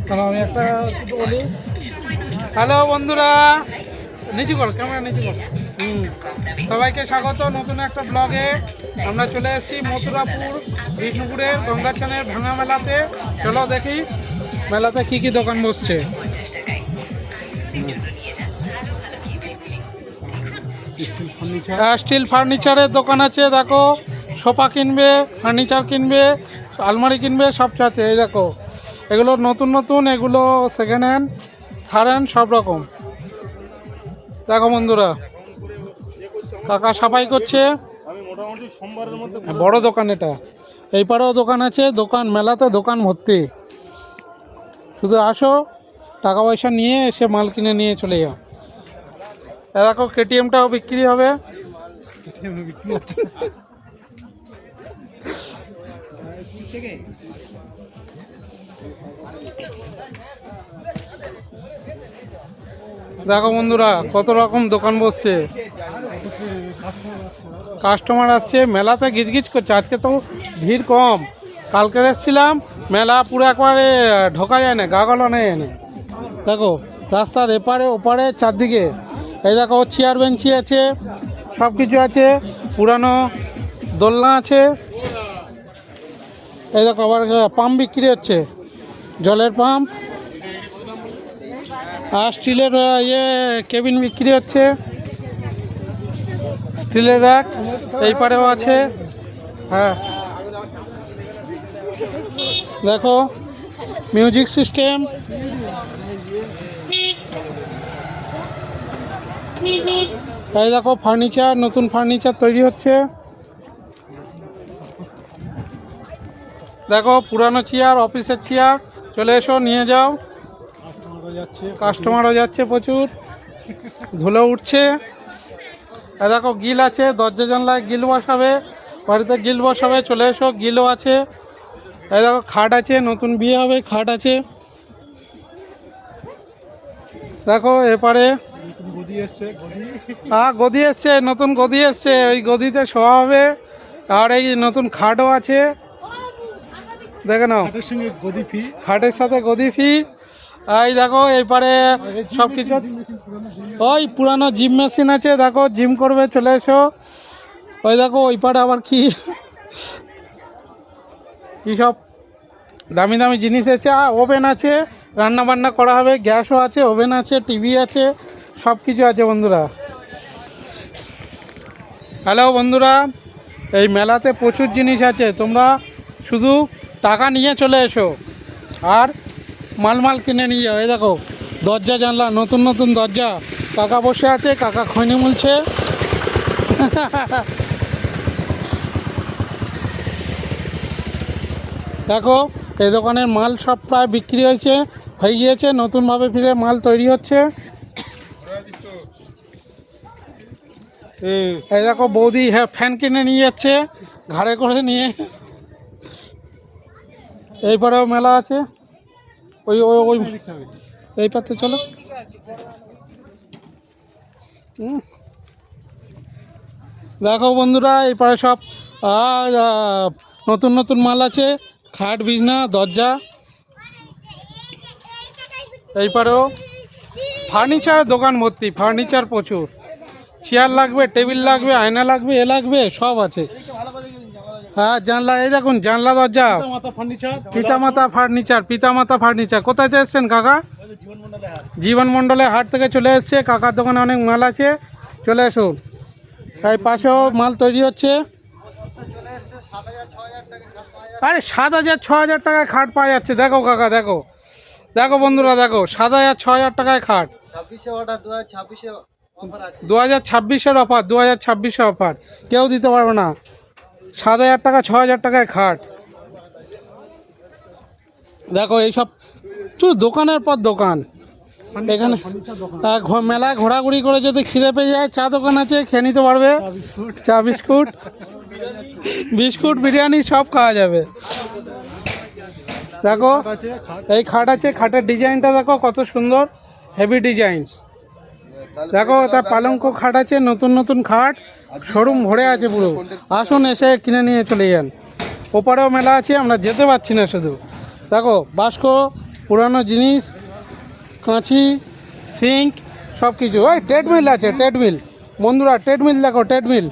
তাহলে আমি একটা কিছু বলি। হ্যালো বন্ধুরা, নিচু কর, ক্যামেরা নিচু কর। সবাইকে স্বাগত নতুন একটা ব্লগে। আমরা চলে এসেছি মথুরাপুর বিষ্ণুপুরের গঙ্গাচানের ভাঙা মেলাতে। চলো দেখি মেলাতে কি কি দোকান বসছে। স্টিল ফার্নিচারের দোকান আছে, দেখো সোফা কিনবে, ফার্নিচার কিনবে, আলমারি কিনবে, সব আছে। এই দেখো এগুলো নতুন নতুন, এগুলো সেকেন্ড হ্যান্ড, থার্ড হ্যান্ড, সব রকম। দেখো বন্ধুরা, কাকা সাফাই করছে। বড় দোকান এটা, এই পারেও দোকান আছে। দোকান মেলাতে দোকান ভর্তি। শুধু আসো, টাকা পয়সা নিয়ে এসে মাল কিনে নিয়ে চলে যাও। দেখো কেটিএমটাও বিক্রি হবে। দেখো বন্ধুরা, কত রকম দোকান বসছে, কাস্টমার আসছে। মেলাতে গিজগিজ করছে। আজকে তো ভিড় কম, কালকে এসেছিলাম, মেলা পুরো একবারে ঢোকা যায় না, গা গলা নেই এনে। দেখো রাস্তার এপারে ওপারে চারদিকে। এই দেখো চেয়ার বেঞ্চি আছে, সব কিছু আছে। পুরানো দোলনা আছে। এই দেখো আবার পাম্প বিক্রি হচ্ছে, জলের পাম্প। আর স্টিলের কেবিন বিক্রি হচ্ছে, স্টিলের র্যাক এই পারেও আছে। হ্যাঁ দেখো মিউজিক সিস্টেম। এই দেখো ফার্নিচার, নতুন ফার্নিচার তৈরি হচ্ছে। দেখো পুরানো চেয়ার, অফিসের চেয়ার। চলে এসো, নিয়ে যাও। কাস্টমারও যাচ্ছে প্রচুর, ধুলো উঠছে। দেখো গিল আছে, দরজা জানলায় গিল বসাবে, বাড়িতে গিল বসাবে। চলে এসো, গিলও আছে। এই দেখো খাট আছে, নতুন বিয়ে হবে, খাট আছে। দেখো এপারে গদি এসছে, নতুন গদি এসছে, ওই গদিতে শোয়া হবে। আর এই নতুন খাটও আছে, দেখে নাও। খাটের সাথে গদি ফি। এই দেখো এইপারে সব কিছু। ওই পুরানো জিম মেশিন আছে, দেখো জিম করবে, চলে এসো। ওই দেখো ওই পারে আবার কি কী সব দামি দামি জিনিস আছে। ওভেন আছে, রান্না বান্না করা হবে, গ্যাসও আছে, ওভেন আছে, টিভি আছে, সব কিছু আছে বন্ধুরা। হ্যালো বন্ধুরা, এই মেলাতে প্রচুর জিনিস আছে, তোমরা শুধু টাকা নিয়ে চলে এসো আর মাল কিনে নিয়ে যাও। এই দেখো দরজা জানলা, নতুন নতুন দরজা। কাকা বসে আছে, কাকা খৈনি মুলছে। দেখো এই দোকানের মাল সব প্রায় বিক্রি হয়ে গিয়েছে, নতুনভাবে ফিরে মাল তৈরি হচ্ছে। এই দেখো বৌদি ফ্যান কিনে নিয়ে যাচ্ছে ঘাড়ে করে নিয়ে। এইবারেও মেলা আছে, ওই ওই ওই এই পাতে চলো। দেখো বন্ধুরা, এই পারে সব নতুন নতুন মাল আছে, খাট, বিছনা, দরজা। এই পারেও ফার্নিচারের দোকান ভর্তি, ফার্নিচার প্রচুর। চেয়ার লাগবে, টেবিল লাগবে, আয়না লাগবে, লাগবে, সব আছে। হ্যাঁ জানলা, এই দেখুন জানলা, দরজা। পিতামাতা ফার্নিচার। কোথায় এসছেন কাকা? জীবন মণ্ডলের হাট থেকে চলে এসছে। কাকার দোকানে অনেক মাল আছে, চলে আসুন। এই পাশেও মাল তৈরি হচ্ছে। আরে 7,000 6,000 টাকায় খাট পাওয়া যাচ্ছে। দেখো কাকা, দেখো দেখো বন্ধুরা, দেখো 7,000 6,000 টাকায় খাট। 2026-এর অফার, 2026-এর অফার কেউ দিতে পারবে না। 7,000 টাকা 6,000 টাকায় খাট। দেখো এইসব দোকানের পর দোকান। এখানে মেলায় ঘোরাঘুরি করে যদি খিদে পেয়ে যায়, চা দোকান আছে, খেয়ে নিতে পারবে। চা, বিস্কুট, বিরিয়ানি সব খাওয়া যাবে। দেখো এই খাট আছে, খাটের ডিজাইনটা দেখো কত সুন্দর, হেভি ডিজাইন। দেখো তার পালঙ্ক খাট আছে, নতুন নতুন খাট, শোরুম ভরে আছে পুরো। আসুন, এসে কিনে নিয়ে চলে যান। ওপারেও মেলা আছে, আমরা যেতে পারছি না শুধু। দেখো বাস্কো, পুরানো জিনিস, কাঁচি, সিঙ্ক, সব কিছু। ওই ট্রেডমিল আছে, ট্রেডমিল বন্ধুরা, ট্রেডমিল দেখো, ট্রেডমিল।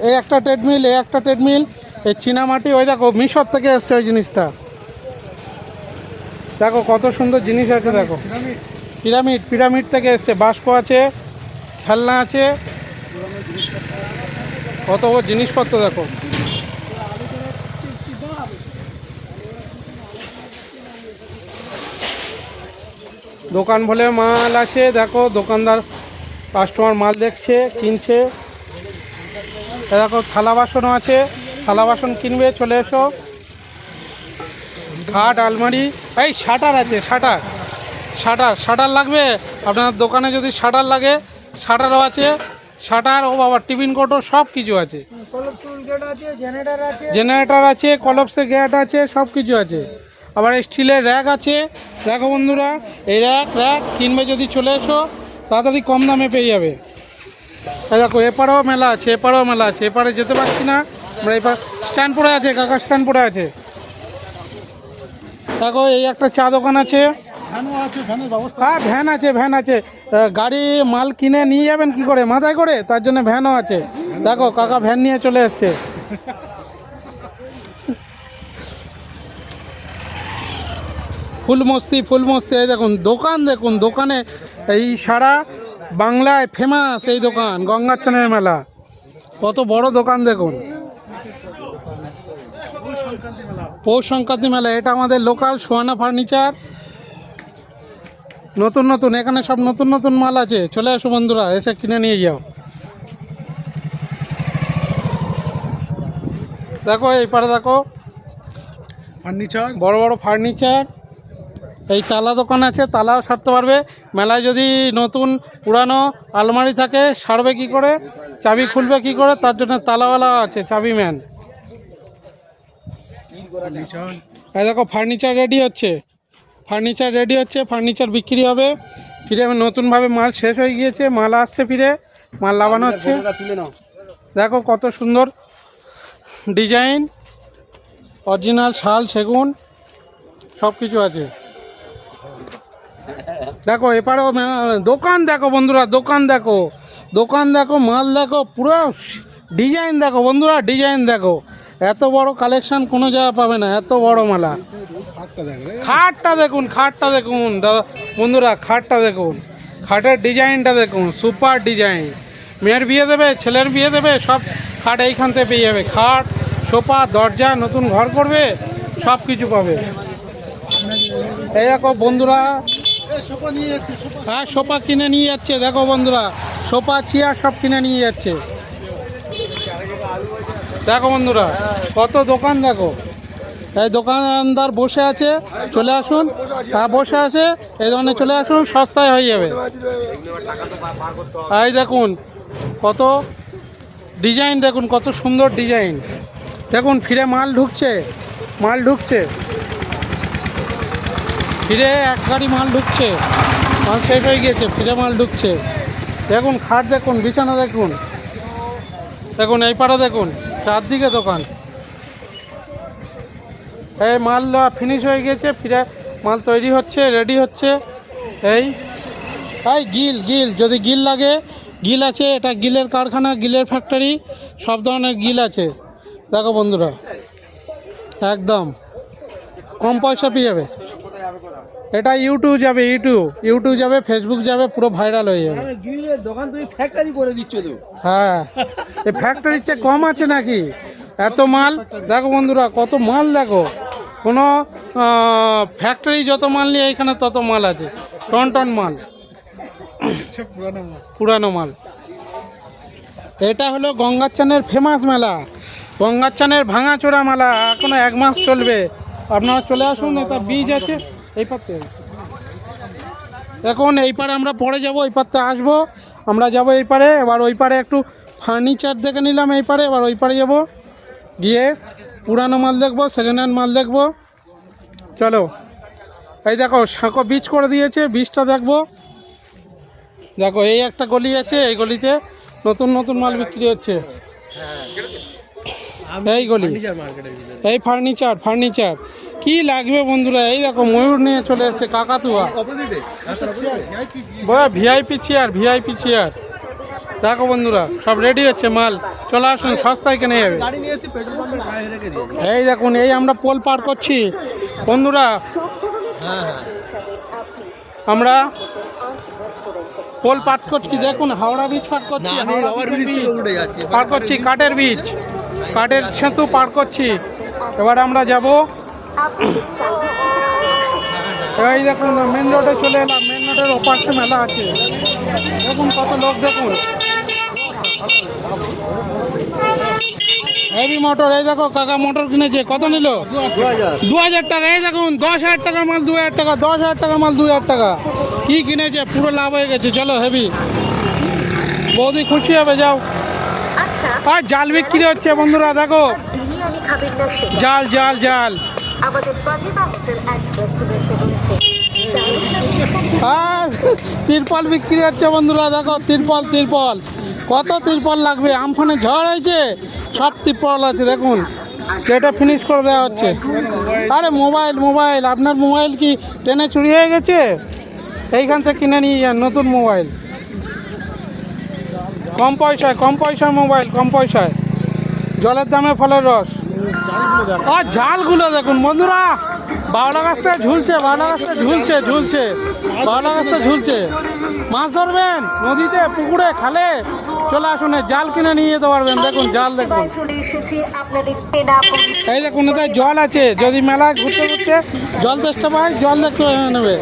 এই একটা ট্রেডমিল, এই একটা ট্রেডমিল, এই চীনামাটি, ওই দেখো মিশর থেকে এসছে ওই জিনিসটা। দেখো কত সুন্দর জিনিস আছে, দেখো পিরামিড, পিরামিড থেকে এসছে। বাস্কো আছে, খেলনা আছে, কত জিনিসপত্র দেখো। দোকান বলে মাল আছে, দেখো দোকানদার কাস্টমার মাল দেখছে, কিনছে। দেখো থালা বাসনও আছে, থালা বাসন কিনবে চলে এসো। খাট, আলমারি, এই শাটার আছে, শাটার, শাটার, শাটার লাগবে আপনার দোকানে যদি শাটার লাগে, শাটারও আছে। শাটার, ও বাবা টিফিন কোটো সব কিছু আছে, জেনারেটার আছে, কলপসের গেট আছে, সব কিছু আছে। আবার স্টিলের র্যাক আছে, দেখো বন্ধুরা এই র্যাক, র্যাক কিনবে যদি চলে এসো, তাড়াতাড়ি কম দামে পেয়ে যাবে। দেখো এপারেও মেলা আছে, এপারেও মেলা আছে, এপারে যেতে পারছি না আমরা, এপার স্ট্যান্ড পড়ে আছে, কাকা স্ট্যান্ড পড়ে আছে। দেখো এই একটা চা দোকান আছে, হ্যাঁ ভ্যান আছে, ভ্যান আছে। গাড়ি মাল কিনে নিয়ে যাবেন কি করে, মাথায় করে, তার জন্য ভ্যানও আছে। দেখো কাকা ভ্যান নিয়ে চলে এসছে। ফুলমস্তি, ফুলমস্তি, এই দেখুন দোকান, দেখুন দোকানে এই সারা বাংলায় ফেমাস এই দোকান, গঙ্গাচনের মেলা। কত বড় দোকান দেখুন, পৌষ সংক্রান্তি মেলা। এটা আমাদের লোকাল সোহানা ফার্নিচার, নতুন নতুন, এখানে সব নতুন নতুন মাল আছে। চলে আসো বন্ধুরা, এসে কিনে নিয়ে যাও। দেখো এই পারে দেখো ফার্নিচার, বড় বড় ফার্নিচার। এই তালা দোকান আছে, তালাও সারতে পারবে। মেলায় যদি নতুন পুরানো আলমারি থাকে, সারবে কি করে, চাবি খুলবে কি করে, তার জন্য তালাওয়ালা আছে, চাবি ম্যান। এই দেখো ফার্নিচার রেডি হচ্ছে, ফার্নিচার রেডি হচ্ছে, ফার্নিচার বিক্রি হবে। ফিরে নতুনভাবে মাল শেষ হয়ে গিয়েছে, মাল আসছে, ফিরে মাল লাগানো হচ্ছে। দেখো কত সুন্দর ডিজাইন, অরিজিনাল শাল, সেগুন, সব কিছু আছে। দেখো এপারেও দোকান দেখো বন্ধুরা, দোকান দেখো, দোকান দেখো, মাল দেখো, পুরো ডিজাইন দেখো বন্ধুরা, ডিজাইন দেখো। এত বড় কালেকশন কোনো জায়গায় পাবে না, এত বড় মেলা। খাটটা দেখুন, খাটটা দেখুন দাদা বন্ধুরা, খাটটা দেখুন, খাটের ডিজাইনটা দেখুন, সুপার ডিজাইন। মেয়ের বিয়ে দেবে, ছেলের বিয়ে দেবে, সব খাট এইখান থেকে পেয়ে যাবে। খাট, সোফা, দরজা, নতুন ঘর করবে, সব কিছু পাবে। এই দেখো বন্ধুরা, হ্যাঁ সোফা কিনে নিয়ে যাচ্ছে, দেখো বন্ধুরা সোফা, চেয়ার সব কিনে নিয়ে যাচ্ছে। দেখো বন্ধুরা কত দোকান, দেখো এই দোকানদার বসে আছে, চলে আসুন। হ্যাঁ বসে আছে, এই দোকানে চলে আসুন, সস্তায় হয়ে যাবে। এই দেখুন কত ডিজাইন, দেখুন কত সুন্দর ডিজাইন। দেখুন ফিরে মাল ঢুকছে, মাল ঢুকছে, ফিরে এক গাড়ি মাল ঢুকছে, মাল শেষ হয়ে গিয়েছে, ফিরে মাল ঢুকছে। দেখুন খাট দেখুন, বিছানা দেখুন, দেখুন এই পাড়া দেখুন, চারদিকে দোকান। এই মাল ফিনিশ হয়ে গিয়েছে, ফিরে মাল তৈরি হচ্ছে, রেডি হচ্ছে। এই গিল, গিল যদি গিল লাগে, গিল আছে, এটা গিলের কারখানা, গিলের ফ্যাক্টরি, সব ধরনের গিল আছে। দেখো বন্ধুরা একদম কম পয়সা পেয়ে যাবে। এটা ইউটিউব যাবে, ইউটিউব যাবে, ফেসবুক যাবে, পুরো ভাইরাল হয়ে যাবে। দোকান তুমি ফ্যাক্টরি করে দিচ্ছ তো? হ্যাঁ এই ফ্যাক্টরির চেয়ে কম আছে নাকি, এত মাল। দেখো বন্ধুরা কত মাল, দেখো কোনো ফ্যাক্টরি যত মাল নিয়ে এখানে তত মাল আছে, টন টন মাল, পুরানো মাল। এটা হলো গঙ্গাচানের ফেমাস মেলা, গঙ্গাচানের ভাঙাচোরা মেলা, এখনো 1 মাস চলবে। আপনারা চলে আসুন, এটা বীজ আছে এই পাতে। এখন এই পারে আমরা পরে যাব, ওই পারতে আসবো, আমরা যাব এই পারে। এবার ওই পারে একটু ফার্নিচার দেখে নিলাম এই পারে, এবার ওই পারে যাব, গিয়ে পুরানো মাল দেখবো, সেকেন্ড হ্যান্ড মাল দেখবো। চলো এই দেখো সাঁকো বীজ করে দিয়েছে, বীজটা দেখবো। দেখো এই একটা গলি আছে, এই গলিতে নতুন নতুন মাল বিক্রি হচ্ছে। এই গলি মার্কেটের ভিতরে এই ফার্নিচার কি লাগবে বন্ধুরা? এই দেখো ময়ূর নিয়ে চলে এসছে কাকাতুয়া। অপোজিটে ভিআইপি চেয়ার দেখো বন্ধুরা, সব রেডি হচ্ছে মাল। চলে আসুন, সস্তায় কিনে যাবে। গাড়ি নিয়ে এসে পেট্রোল পাম্পের গায়ে রেখে দিয়েছি। এই দেখুন, এই আমরা পোল পার করছি বন্ধুরা, হ্যাঁ আমরা পোল পার করছি। দেখুন হাওড়া ব্রিজ পার করছি, আমি ওভার ব্রিজ থেকে উঠে যাচ্ছি। পার করছি কাঠের ব্রিজ, কাঠের সেতু পার করছি। এবার আমরা যাব, এই দেখুন মেন রোডে চলে এলাম। মেন রোডের ওপাশে মেলা আছে, দেখুন কত লোক। দেখুন হেভি মোটর, এই দেখো কাকা মোটর কিনেছে। কত নিল? 2000 টাকা। এই দেখুন 10,000 টাকা মাল 2000 টাকা, 10,000 টাকা মাল 2000 টাকা। কি কিনেছে, পুরো লাভ হয়ে গেছে। চলো হেভি, বৌদি খুশি হবে। যাও। আর জাল বিক্রি হচ্ছে বন্ধুরা, দেখো জাল। আর তিরপল বিক্রি হচ্ছে বন্ধুরা, দেখো তিরপল কত তিরপল লাগবে। আমফানে ঝড় হয়েছে, সব তিরপল আছে। দেখুন এটা ফিনিশ করে দেওয়া হচ্ছে। আরে মোবাইল আপনার মোবাইল কি ট্রেনে চুরি হয়ে গেছে? এইখান থেকে কিনে নিয়ে যান নতুন মোবাইল, কম পয়সায় মোবাইল, কম পয়সায়। জলের দামে ফলের রস। আর জালগুলো দেখুন বন্ধুরা, বাউলা গাছটা ঝুলছে, ঝুলছে। মাছ ধরবেন নদীতে, পুকুরে, খালে, চলে আসুন, জাল কিনে নিয়ে যেতে পারবেন। দেখুন জাল, দেখুন এই দেখুন, এতে জল আছে। যদি মেলা ঘুরতে জল তেষ্টা পায়, জল দেখতে নেবে।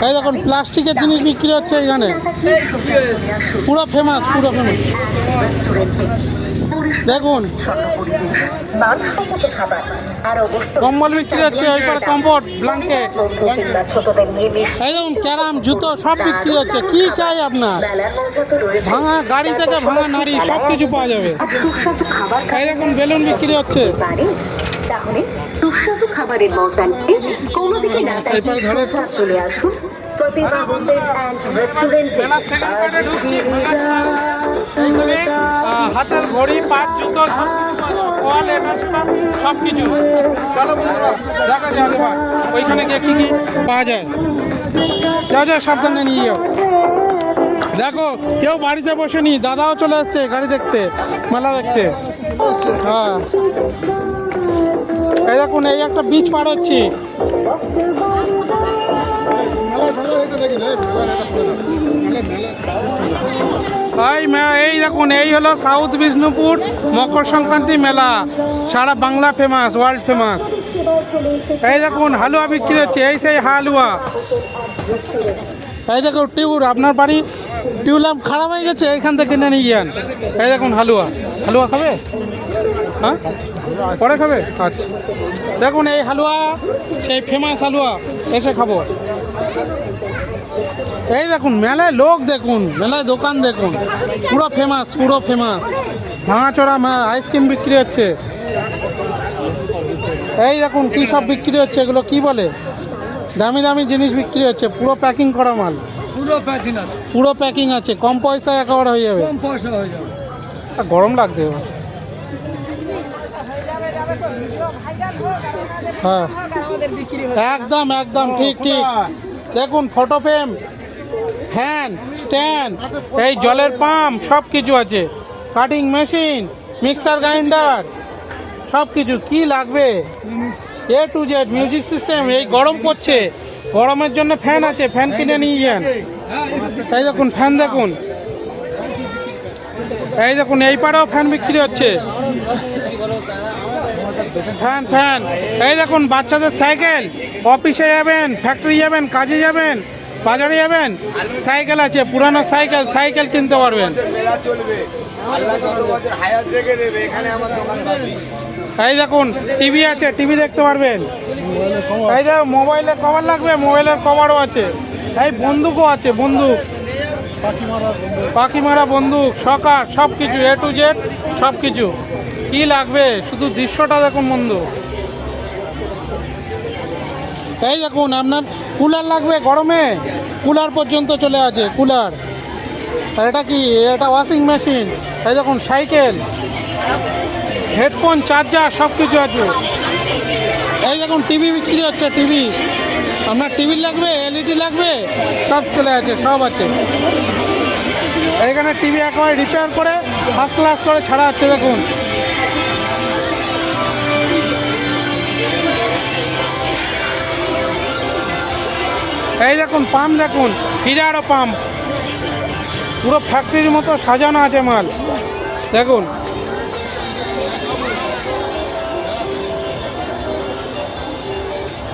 এই দেখুন প্লাস্টিকের জিনিস বিক্রি হচ্ছে এখানে, পুরো ফেমাস। দেখুন কম্বল বিক্রি হচ্ছে, ওই পরে কমফোর্ট, ব্ল্যাঙ্কেট। এই দেখুন ক্যারাম, জুতো সব বিক্রি হচ্ছে। কি চাই আপনার? ভাঙা গাড়ি থেকে ভাঙা নাড়ি সব কিছু পাওয়া যাবে। এই দেখুন বেলুন বিক্রি হচ্ছে। তাহলে সুস্বাদু খাবারের মজা নিতে কোনো দিকে না তাকিয়ে সোজা চলে আসুন প্রতিভা হোটেল অ্যান্ড রেস্টুরেন্টে। হাতের ঘড়ি, পাঁচ, জুতো, বল, এটা সেটা সব কিছু। চলো বন্ধুরা দেখা যাক এবার ওইখানে গিয়ে কী পাওয়া যায়। যাও সাবধানে নিয়ে যাও। দেখো কেউ বাড়িতে বসেনি, দাদাও চলে এসছে গাড়ি দেখতে, মেলা দেখতে। হ্যাঁ এই দেখুন, এই একটা বীজ পার হচ্ছি। এই দেখুন, এই হলো সাউথ বিষ্ণুপুর মকর সংক্রান্তি মেলা, সারা বাংলা ফেমাস, ওয়ার্ল্ড ফেমাস। এই দেখুন হালুয়া বিক্রি হচ্ছে, এই সেই হালুয়া। এই দেখুন টিউর, আপনার বাড়ি টিউলাম খারাপ হয়ে গেছে, এইখান থেকে কিনে নিয়ে যান। এই দেখুন হালুয়া খাবে? হ্যাঁ পরে খাবে? আচ্ছা দেখুন এই হালুয়া, সেই ফেমাস হালুয়া, এসে খাবো। এই দেখুন মেলায় লোক, দেখুন মেলায় দোকান, দেখুন পুরো ফেমাস। ভাঙাচোরা আইসক্রিম বিক্রি হচ্ছে। এই দেখুন কী সব বিক্রি হচ্ছে, এগুলো কি বলে, দামি জিনিস বিক্রি হচ্ছে, পুরো প্যাকিং করা মাল। পুরো প্যাকিং আছে, কম পয়সায় একেবারে হয়ে যাবে। গরম লাগছে এবার। হ্যাঁ একদম ঠিক। দেখুন ফটো ফ্রেম, ফ্যান, স্ট্যান্ড, এই জলের পাম্প সব কিছু আছে। কাটিং মেশিন, মিক্সার গ্রাইন্ডার সব কিছু। কি লাগবে A to Z, music system. এই গরম পড়ছে, গরমের জন্য ফ্যান আছে, ফ্যান কিনে নিয়ে যান। এই দেখুন ফ্যান, দেখুন এই পারেও ফ্যান বিক্রি হচ্ছে। ফ্যান এই দেখুন বাচ্চাদের সাইকেল, অফিসে যাবেন, ফ্যাক্টরি যাবেন, কাজে যাবেন, বাজারে যাবেন, সাইকেল আছে, পুরানো সাইকেল কিনতে পারবেন। এই দেখুন টিভি আছে, টিভি দেখতে পারবেন। এই দেখুন মোবাইলের কভার লাগবে, মোবাইলের কভারও আছে। এই বন্দুকও আছে, বন্দুক, পাখি মারা বন্দুক, শকার, সব কিছু A to Z সব কিছু। কি লাগবে শুধু দৃশ্যটা দেখুন বন্ধু। এই দেখুন আপনার কুলার লাগবে, গরমে কুলার পর্যন্ত চলে আছে। কুলার আর এটা কি? এটা ওয়াশিং মেশিন। এই দেখুন সাইকেল, হেডফোন, চার্জার সব কিছু আছে। এই দেখুন টিভি বিক্রি হচ্ছে, টিভি। আপনার টিভি লাগবে, এলইডি লাগবে, সব চলে আছে, সব আছে। এইখানে টিভি একেবারে রিপেয়ার করে ফার্স্ট ক্লাস করে ছাড়া হচ্ছে। দেখুন এই দেখুন পাম্প, দেখুন হিরারও পাম্প, পুরো ফ্যাক্টরির মতো সাজানো আছে মাল। দেখুন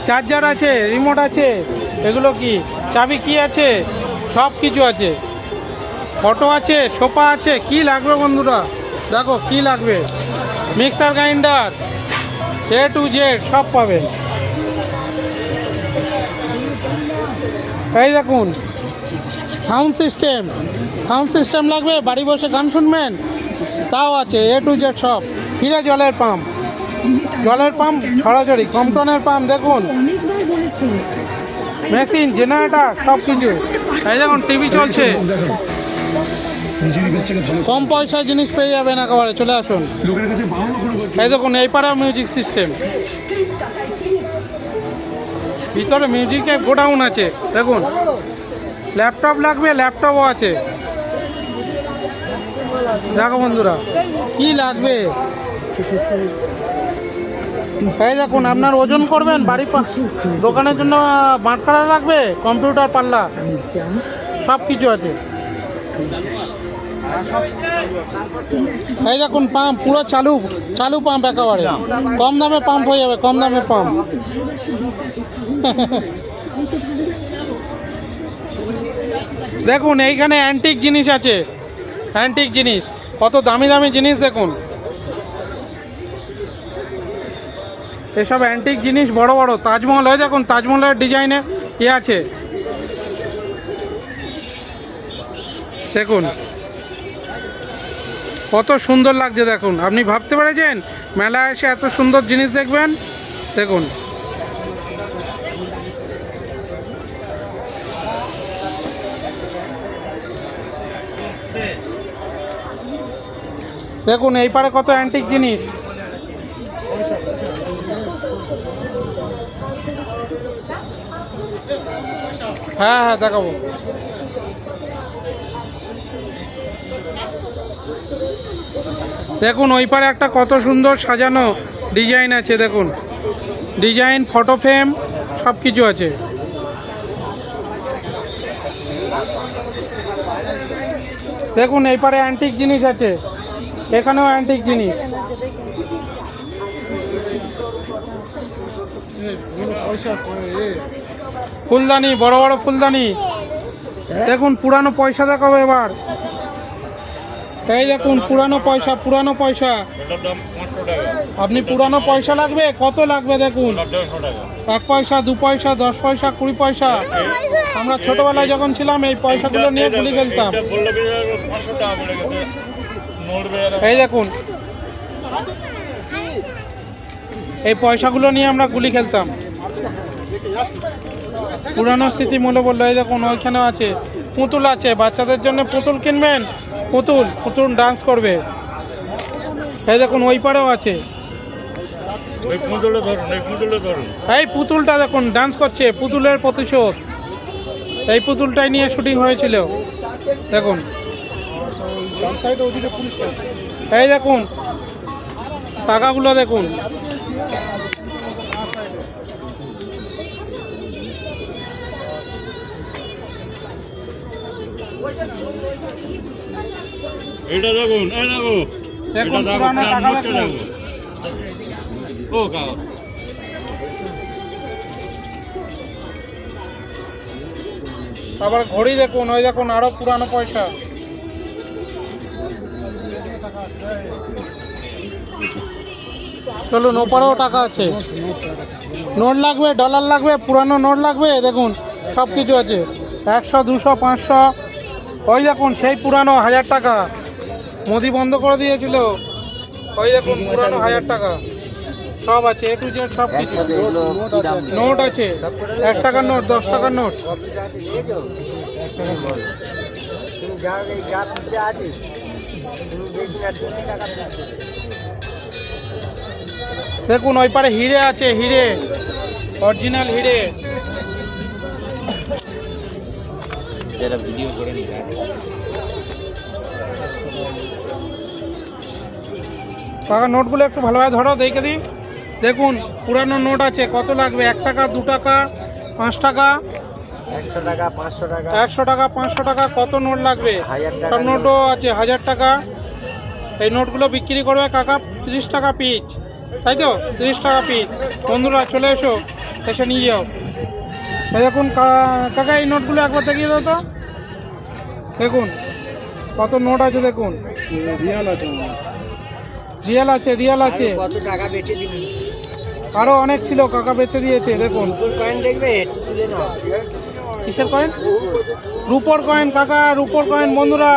চার্জার আছে, রিমোট আছে, এগুলো কি চাবি কি আছে, সব কিছু আছে। ফটো আছে, সোফা আছে, কি লাগবে বন্ধুরা দেখো কি লাগবে। Mixer grinder A to Z সব পাবেন। এই দেখুন সাউন্ড সিস্টেম লাগবে, বাড়ি বসে গান শুনবেন, তাও আছে A to Z সব। ফিরে জলের পাম্প ছড়াছড়ি, কমটনের পাম্প দেখুন, মেশিন, জেনারেটার সব কিছু। এই দেখুন টিভি চলছে, কম পয়সায় জিনিস পেয়ে যাবেন একেবারে, চলে আসুন। এই দেখুন এই পাড়া মিউজিক সিস্টেম, ভিতরে মিউজিকের গোডাউন আছে। দেখুন ল্যাপটপ লাগবে, ল্যাপটপও আছে। দেখো বন্ধুরা কি লাগবে। এই দেখুন আপনার ওজন করবেন, বাড়ি দোকানের জন্য বাটখারা লাগবে, কম্পিউটার পাল্লা সব কিছু আছে। এই দেখুন পাম্প পুরো চালু পাম্প, একেবারে কম দামে পাম্প হয়ে যাবে, কম দামে পাম্প। দেখুন এইখানে অ্যান্টিক জিনিস আছে, অ্যান্টিক জিনিস, কত দামি দামি জিনিস দেখুন। এসব অ্যান্টিক জিনিস বড় বড় তাজমহল, হয় দেখুন তাজমহলের ডিজাইনের আছে। দেখুন কত সুন্দর লাগছে। দেখুন আপনি ভাবতে পেরেছেন মেলায় এসে এত সুন্দর জিনিস দেখবেন? দেখুন দেখুন এই পারে কত অ্যান্টিক জিনিস। হ্যাঁ হ্যাঁ দেখাবো। দেখুন ওই পারে একটা কত সুন্দর সাজানো ডিজাইন আছে। দেখুন ডিজাইন, ফটো ফ্রেম সব কিছু আছে। দেখুন এই পারে অ্যান্টিক জিনিস আছে, এখানেও অ্যান্টিক জিনিস। ফুলদানি, বড় বড় ফুলদানি। দেখুন পুরানো পয়সা দেখাবো এবার। এই দেখুন পুরানো পয়সা। আপনি পুরানো পয়সা লাগবে, কত লাগবে দেখুন। 1 পয়সা, 2 পয়সা, 10 পয়সা, 20 পয়সা। আমরা ছোটবেলায় যখন ছিলাম এই পয়সাগুলো নিয়ে গুলি খেলতাম। এই দেখুন এই পয়সাগুলো নিয়ে আমরা গুলি খেলতাম, পুরানো স্মৃতি মনে পড়লো। এই দেখুন ওইখানেও আছে পুতুল আছে, বাচ্চাদের জন্য পুতুল কিনবেন, পুতুল ডান্স করবে। এই দেখুন ওই পারেও আছে, এই পুতুলটা দেখুন ডান্স করছে, পুতুলের প্রতিশোধ। এই পুতুলটাই নিয়ে শুটিং হয়েছিল। দেখুন এই দেখুন টাকাগুলো দেখুন। এটা দেখুন, এই দেখো, দেখুন পুরানো টাকা দেখুন। ও কাকা আবার ঘড়ি দেখুন, ওই দেখুন আরো পুরানো পয়সা। চলুন ওপারেও টাকা আছে, নোট লাগবে, ডলার লাগবে, পুরানো নোট লাগবে। দেখুন সব কিছু আছে, 100, 200, 500। ওই দেখুন সেই পুরানো 1000 টাকা, মোদি বন্ধ করে দিয়েছিল। ওই দেখুন পুরানো 1000 টাকা সব আছে, A to Z সব কিছু। নোট আছে, 1 টাকার নোট, 10 টাকার নোট। যা এই যা পিছে আছে তুমি বেশি না 30 টাকা পিস দেবে। দেখুন ওই পারে হিরে আছে, হিরে অরিজিনাল হিরে। যারা ভিডিও করে নিয়ে কাকা নোটগুলো একটু ভালোভাবে ধরো, দেখে দিই। দেখুন পুরানো নোট আছে, কত লাগবে? 1 টাকা, 2 টাকা, 5 টাকা, 100 টাকা 500 টাকা 100 টাকা, 500 টাকা, কত নোট লাগবে? 1000 টাকা সব নোটও আছে, 1000 টাকা। এই নোটগুলো বিক্রি করবে কাকা 30 টাকা পিস, তাই তো? 30 টাকা পিস। বন্ধুরা চলে এসো, এসে নিয়ে যাও। এই দেখুন কাকা এই নোটগুলো একবার দেখিয়ে দাও তো। দেখুন কত নোট আছে, দেখুন রিয়াল আছে রিয়াল আছে, রিয়াল আছে। কত টাকা বেচে দিবি? আরো অনেক ছিল, কাকা বেচে দিয়েছে। দেখুন রূপোর কয়েন দেখবে একটু তুলে নাও। কিসের কয়েন? রূপোর কয়েন কাকা, রূপোর কয়েন। বন্ধুরা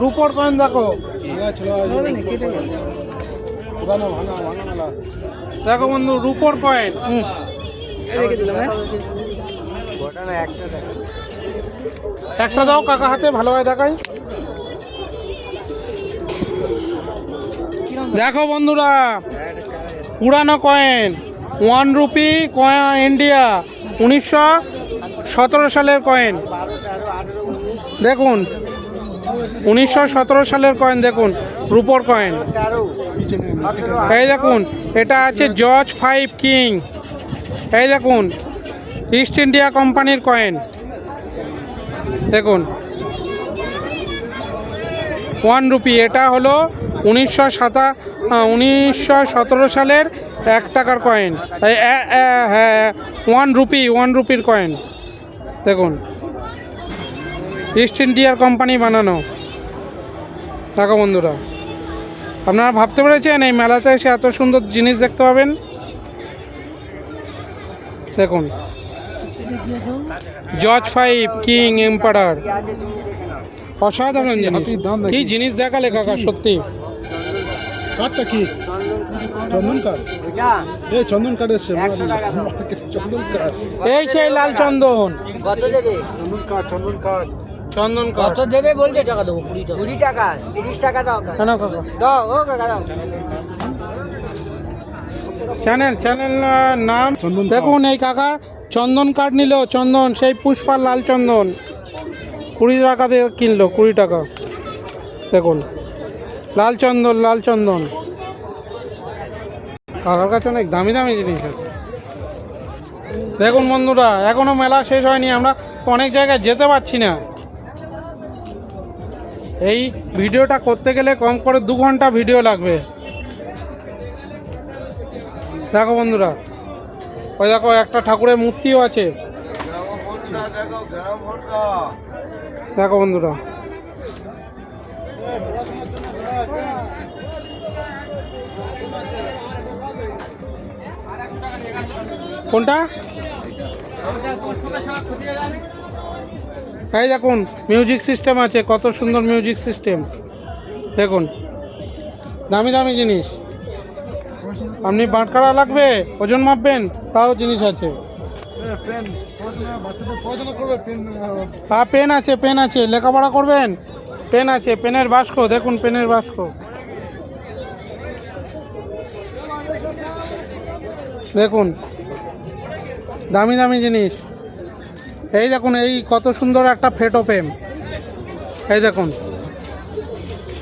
রূপোর কয়েন দেখো, দেখো বন্ধু রূপোর কয়েন। রেখে দিলাম গোটা না একটা টাকা। একটা দাও কাকা হাতে, ভালোভাবে দেখাই। দেখো বন্ধুরা পুরানো কয়েন, 1 রুপি কয়েন, ইন্ডিয়া 1917 সালের কয়েন। 12 13 18 19 দেখুন 1917 সালের কয়েন। দেখুন রূপোর কয়েন। 13 এই দেখুন এটা আছে জর্জ 5 কিং। এই দেখুন ইস্ট ইন্ডিয়া কোম্পানির কয়েন। দেখুন 1 রুপি, এটা হলো 1917 সালের 1 টাকার কয়েন। হ্যাঁ 1 রুপি, 1 রুপির কয়েন। দেখুন ইস্ট ইন্ডিয়ার কোম্পানি বানানো। দেখো বন্ধুরা, আপনারা ভাবতে পেরেছেন এই মেলাতে এসে এত সুন্দর জিনিস দেখতে পাবেন? দেখুন জর্জ 5 কিং এম্পারার, আছে তুমি দেখে নাও। অসাধারণ জিনিস। কি জিনিস দেখালে কাকা, সত্যি। কাঠটা কি? চন্দন কাঠ। এটা এই চন্দন কাঠ এসছে 100 টাকা দাও। চন্দন কাঠ। এই সেই লাল চন্দন, কত দেবে? চন্দন কাঠ, চন্দন কাঠ। চন্দন কাঠ। কত দেবে বলবে? টাকা দেবো 20 টাকা 30 টাকা দাও কাকা। কেন কাকা? দাও ও কাকা দাও। চ্যানেল নাম চন্দন কাঠ। দেখুন। এই কাকা চন্দন কাঠ নিল, চন্দন সেই পুষ্পার লাল চন্দন 20 টাকা দিয়ে কিনলো, 20 টাকা। দেখুন লাল চন্দন, লাল চন্দন। কাকার কাছে অনেক দামি দামি জিনিস আছে। দেখুন বন্ধুরা এখনো মেলা শেষ হয়নি, আমরা অনেক জায়গায় যেতে পারছি না। এই ভিডিওটা করতে গেলে কম করে 2 ঘন্টা ভিডিও লাগবে। দেখো বন্ধুরা, ওই দেখো একটা ঠাকুরের মূর্তিও আছে। দেখো বন্ধুরা কোনটা? এই দেখুন মিউজিক সিস্টেম আছে, কত সুন্দর মিউজিক সিস্টেম। দেখুন দামি দামি জিনিস। আপনি বাটখারা লাগবে, ওজন মাপবেন, তাও জিনিস আছে। পেন, বাচ্চাদের পড়াশোনা করবে পেন। হ্যাঁ পেন আছে, পেন আছে। লেখাপড়া করবেন, পেন আছে। পেনের বাস্ক, দেখুন পেনের বাস্ক। দেখুন দামি দামি জিনিস। এই দেখুন এই কত সুন্দর একটা ফেটো ফ্রেম। এই দেখুন,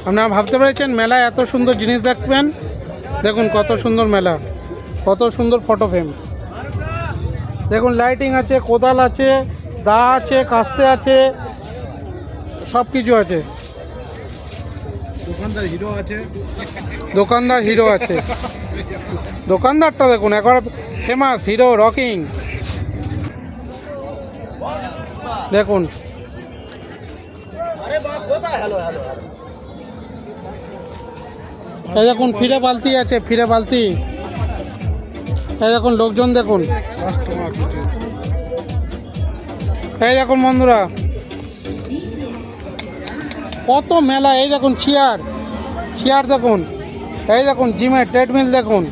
আপনারা ভাবতে পেরেছেন মেলায় এত সুন্দর জিনিস দেখবেন? দেখুন কত সুন্দর মেলা, কত সুন্দর ফটো ফ্রেম। দেখুন লাইটিং আছে, কোদাল আছে, দা আছে, কাস্তে আছে, সব কিছু আছে। দোকানদার হিরো আছে। দোকানদার হিরো আছে। দোকানদারটা দেখুন একবার ফেমাস হিরো রকিং। দেখুন আরে বাবা কোথায়? Hello hello hello. এই দেখুন ফিরে বালতি আছে, ফিরে বালতি। এই দেখুন লোকজন, দেখুন কাস্টমার এই দেখুন বন্ধুরা কত মেলা। এই দেখুন চেয়ার, চেয়ার দেখুন। এই দেখুন জিমের ট্রেডমিল দেখুন,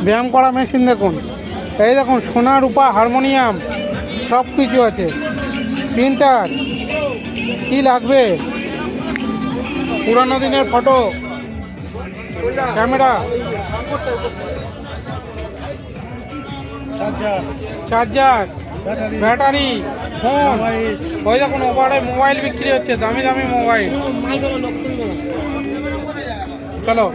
ব্যায়াম করা মেশিন দেখুন। এই দেখুন সোনা রূপা হারমোনিয়াম সব কিছু আছে। প্রিন্টার কি লাগবে পুরানো দিনের photo, camera, charger, battery, phone. ওই দেখুন ওপারে মোবাইল বিক্রি হচ্ছে, দামি দামি মোবাইল। চলো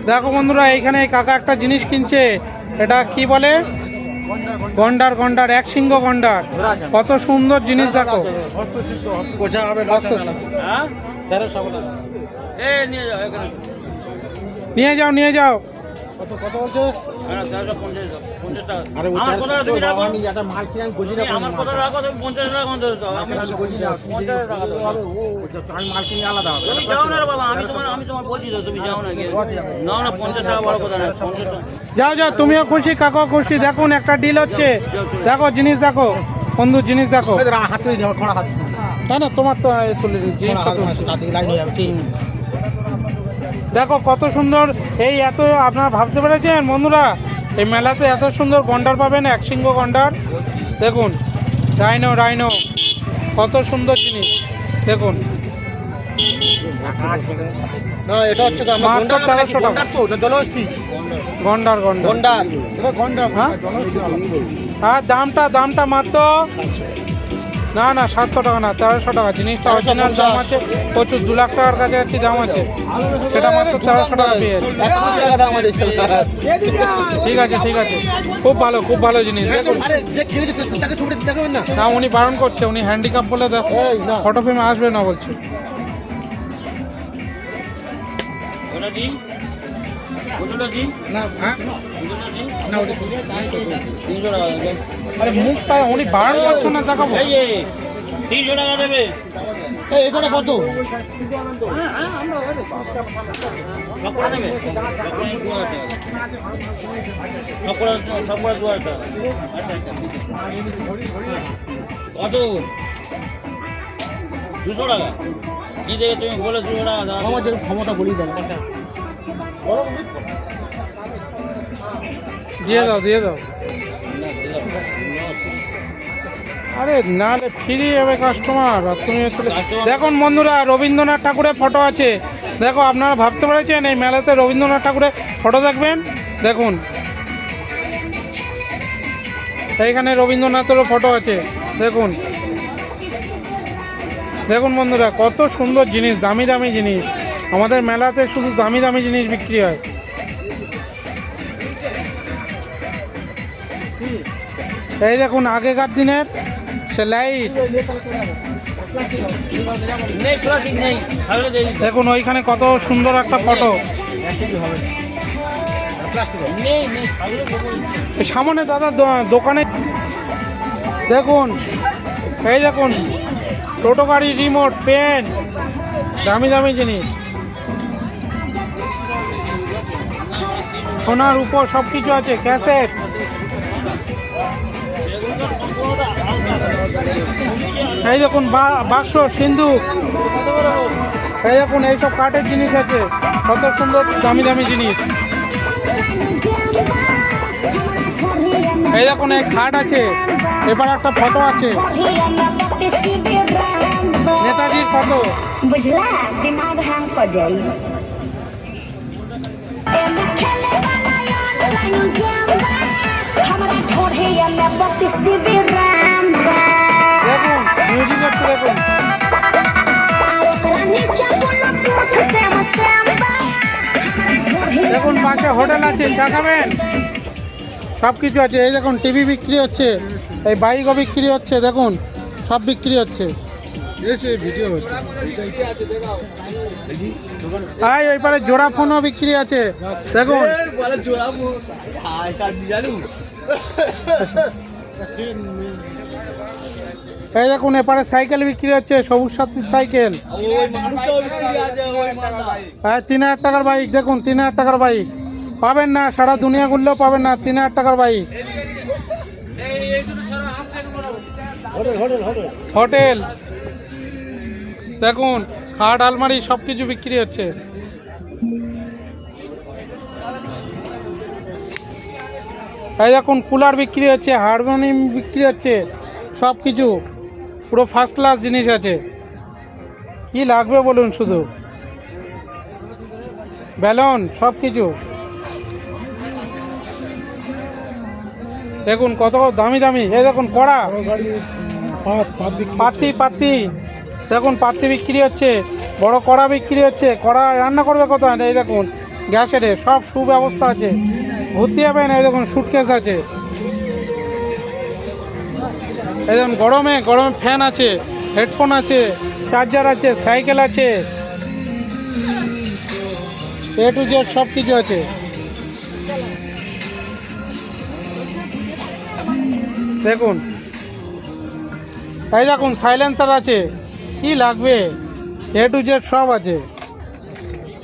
দেখো বন্ধুরা, এইখানে এই কাকা একটা জিনিস কিনছে, এটা কি বলে? গন্ডার, গন্ডার, এক সিংহ গন্ডার। কত সুন্দর জিনিস দেখো। নিয়ে যাও, নিয়ে যাও। কত বলছে? যাও যাও, তুমিও খুশি, কাকাও খুশি। দেখুন একটা ডিল হচ্ছে, দেখো জিনিস দেখো বন্ধু, জিনিস দেখো। তাই না, তোমার তো তুলে দেখো কত সুন্দর। এই এত আপনারা ভাবতে পেরেছেন বন্ধুরা, এই মেলাতে এত সুন্দর গন্ডার পাবেন, এক সিংহ গন্ডার। দেখুন রাইনো, রাইনো, কত সুন্দর জিনিস দেখুন। না, এটা হচ্ছে মাত্র 1300 টাকা। জলহস্তি গন্ডার, গন্ডার, গন্ডার, এটা গন্ডার। হ্যাঁ? আর দামটা মাত্র, না না 700 টাকা না, 1300 টাকা। জিনিসটা অরিজিনাল দাম আছে প্রচুর, 2 লাখ টাকার কাছাকাছি দাম আছে। সেটা মাত্র 1300 টাকা পেয়ে যাচ্ছে। ঠিক আছে, ঠিক আছে, খুব ভালো, খুব ভালো জিনিস। দেখুন না, উনি বারণ করছে, উনি হ্যান্ডিক্যাপ বলে ফটো ফ্রেমে আসবে না বলছে। আরে মুখটা উনি বারণ করছে না, দেখাবো। 300 টাকা দেবে। এটা কত? সবকটা নেবে? সবকটা 2000 টাকা। কত? 200 টাকা। কি দেবে তুমি বলে 200 টাকা দাও। আমার যেরকম ক্ষমতা বলি দাদা। দিয়ে দাও, দিয়ে দাও। আরে নাহলে ফিরে যাবে কাস্টমার। আর তুমি দেখুন বন্ধুরা, রবীন্দ্রনাথ ঠাকুরের ফটো আছে। দেখো, আপনারা ভাবতে পেরেছেন এই মেলাতে রবীন্দ্রনাথ ঠাকুরের ফটো দেখবেন? দেখুন এইখানে রবীন্দ্রনাথেরও ফটো আছে। দেখুন, দেখুন বন্ধুরা, কত সুন্দর জিনিস, দামি দামি জিনিস। আমাদের মেলাতে শুধু দামি দামি জিনিস বিক্রি হয়। এই দেখুন আগেকার দিনের সে লাইট। দেখুন ওইখানে কত সুন্দর একটা ফটো। সামনে দাদা দোকানে দেখুন, এই দেখুন টোটো গাড়ি, রিমোট, পেন, দামি দামি জিনিস। সোনার উপর সব কিছু আছে, ক্যাসেট। এই দেখুন বাক্স, সিন্ধুক। এই দেখুন এইসব কাঠের জিনিস আছে, কত সুন্দর দামি দামি জিনিস। এই দেখুন এই খাট আছে। এবার একটা ফটো আছে, নেতাজির ফটো। बुझला दिमाग हैंग कर जाई हमारा ढोढ़िया में 32 GB RAM দেখুন মিউজিক হচ্ছে, দেখুন ओकरा नीचे ब्लूटूथ से দেখুন পাশে হোটেল আছে, চা খাবেন, সব কিছু আছে। এই দেখুন টিভি বিক্রি হচ্ছে, এই বাইকও বিক্রি হচ্ছে। দেখুন সব বিক্রি হচ্ছে। ভিডিও হচ্ছে। ওই পারে জোড়া ফোনও বিক্রি আছে। দেখুন এই দেখুন এপারে সাইকেল বিক্রি হচ্ছে, সবুজ সাথীর সাইকেল। হ্যাঁ 3000 টাকার বাইক। দেখুন 3000 টাকার বাইক পাবেন না, সারা দুনিয়া ঘুরলেও পাবেন না 3000 টাকার বাইক। হোটেল দেখুন, খাট, আলমারি সব কিছু বিক্রি হচ্ছে। এই দেখুন কুলার বিক্রি হচ্ছে, হারমোনিয়াম বিক্রি হচ্ছে, সব কিছু পুরো ফার্স্ট ক্লাস জিনিস আছে। কি লাগবে বলুন, শুধু ব্যালন সব কিছু দেখুন, কত দামি দামি। এই দেখুন কড়া, পাত্তি দেখুন, পাত্তি বিক্রি হচ্ছে, বড় কড়া বিক্রি হচ্ছে। কড়া রান্না করবে কোথায়? এই দেখুন গ্যাসের সব সুব্যবস্থা আছে, ভর্তি হবেন। এই দেখুন সুটকেস আছে। এই দেখুন গরমে ফ্যান আছে, হেডফোন আছে, চার্জার আছে, সাইকেল আছে, A to Z সব কিছু আছে। দেখুন এই দেখুন সাইলেন্সার আছে, কি লাগবে A to Z সব আছে।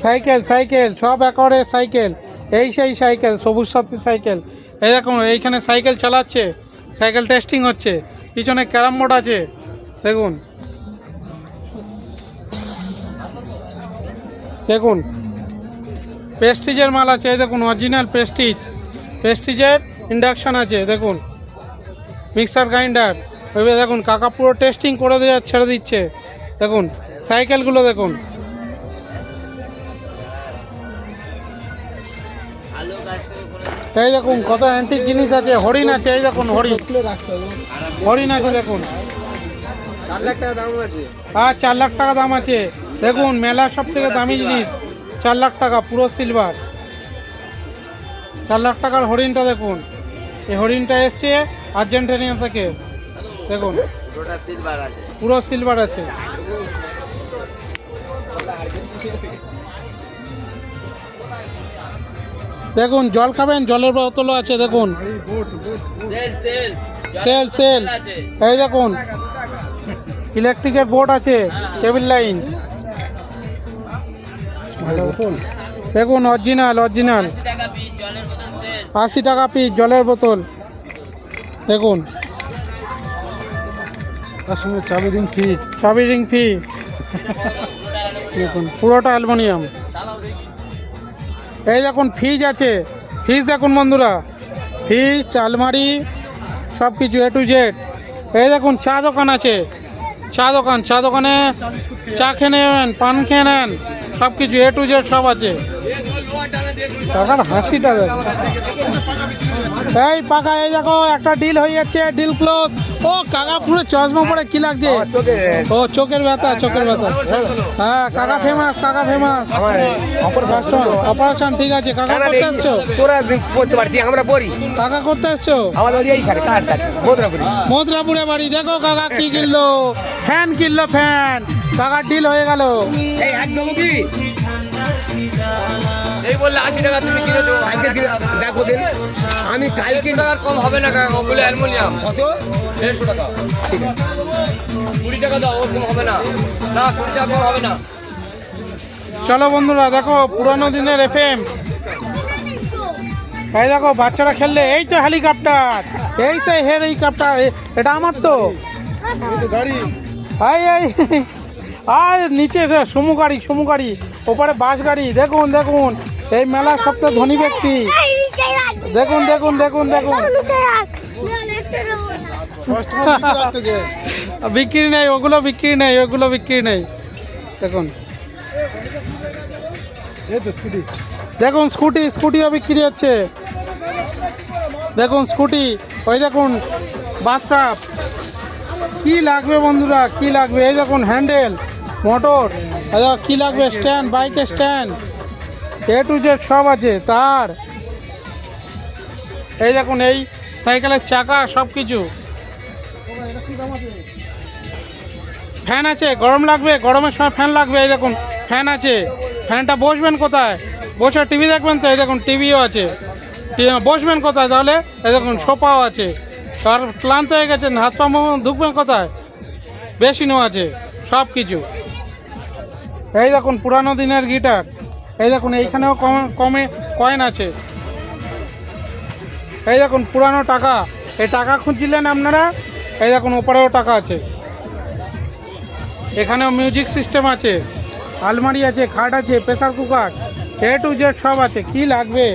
সাইকেল সব একেবারে সাইকেল, এই সেই সাইকেল, সবুজ সাথী সাইকেল। এই দেখুন এইখানে সাইকেল চালাচ্ছে, সাইকেল টেস্টিং হচ্ছে। পিছনে ক্যারাম বোর্ড আছে দেখুন। দেখুন প্রেস্টিজের মাল আছে, এই দেখুন অরিজিনাল প্রেস্টিজের ইন্ডাকশান আছে। দেখুন মিক্সার গ্রাইন্ডার, ওইভাবে দেখুন কাকা পুরো টেস্টিং করে দিয়ে ছেড়ে দিচ্ছে। দেখুন সাইকেলগুলো দেখুন। এই দেখুন কত অ্যান্টিক জিনিস আছে, হরিণ আছে। এই দেখুন হরিণ আছে দেখুন। 4 লাখ টাকা দাম আছে। হ্যাঁ 4 লাখ টাকা দাম আছে। দেখুন মেলার সব থেকে দামি জিনিস, 4 লাখ টাকা পুরো সিলভার। 4 লাখ টাকার হরিণটা দেখুন। এই হরিণটা এসছে আর্জেন্টিনা থেকে। দেখুন পুরো সিলভার আছে। দেখুন জল খাবেন, জলের বোতলও আছে। দেখুন সেল এই দেখুন ইলেকট্রিকের বোর্ড আছে, কেবল লাইন। দেখুন অরিজিনাল 80 টাকা পিস জলের বোতল। দেখুন তার সঙ্গে চাবি রিং ফ্রি। দেখুন পুরোটা অ্যালুমিনিয়াম। এই দেখুন ফ্রিজ আছে, ফ্রিজ দেখুন বন্ধুরা, ফ্রিজ আলমারি সব কিছু A to Z। এই দেখুন চা দোকান আছে, চা দোকানে চা খেয়ে নেবেন, পান খেয়ে নেন, সব কিছু A to Z সব আছে। টাকার হাসিটা দেখো। এই পাকা, এই দেখো একটা ডিল হয়ে যাচ্ছে, ডিল ক্লোজ। ও কাকা পুরো চশমা পরে কি লাগছে? ও চোখের ব্যথা। হ্যাঁ কাকা ফেমাস। অপারেশন ঠিক আছে। কাকা করতে আসছো? তোরা করতে পারছি, আমরা পড়ি। কাকা করতে আসছো? আমাদের এই সারে মধুরাপুরে বাড়ি। দেখো কাকা কি কিনলো, ফ্যান কিনলো, ফ্যান। কাকার ডিল হয়ে গেল। এই একদম কি এই বললে 80 টাকা তুমি কিনেছো, আজকে দেখো দিন আমি কালকে টাকার কম হবে না কাকা। বলে অ্যালুমিনিয়াম কত? 150 টাকা। ঠিক আছে 20 টাকা দাও, ওরকম হবে না। না 20 টাকা কম হবে না। চলো বন্ধুরা দেখো পুরানো দিনের FM। এই দেখো বাচ্চারা খেললে, এই তো হেলিকপ্টার, এই সেই হেলিকপ্টার। এটা আমার তো গাড়ি এই আর নিচে সমু গাড়ি, ওপরে বাস গাড়ি। দেখুন এই মেলার সবথেকে ধনী ব্যক্তি। দেখুন বিক্রি নেই, ওগুলো বিক্রি নেই। দেখুন এই তো স্কুটি। দেখুন স্কুটিও বিক্রি হচ্ছে। দেখুন স্কুটি, ওই দেখুন বাস স্টপ। কি লাগবে বন্ধুরা, কি লাগবে? এই দেখুন হ্যান্ডেল, মোটর, কি লাগবে? স্ট্যান্ড, বাইকের স্ট্যান্ড, A to Z সব আছে। তার এই দেখুন এই সাইকেলের চাকা, সব কিছু। ফ্যান আছে, গরম লাগবে, গরমের সময় ফ্যান লাগবে। এই দেখুন ফ্যান আছে। ফ্যানটা বসবেন কোথায়? বসে টিভি দেখবেন তো? এই দেখুন টিভিও আছে। বসবেন কোথায় তাহলে? এই দেখুন সোফাও আছে। আর ক্লান্ত হয়ে গেছেন, হাত পা ধুকবেন কোথায়? বেসিনও আছে, সব কিছু। এই দেখুন পুরানো দিনের গিটার। এই দেখুন এইখানেও কমে কয়েন আছে। এই দেখুন পুরানো টাকা। এই টাকা খুঁজছিলেন আপনারা? এই দেখুন ওপরেও টাকা আছে। এখানেও মিউজিক সিস্টেম আছে, আলমারি আছে, খাট আছে, pressure cooker, A to Z সব আছে। কি লাগবে?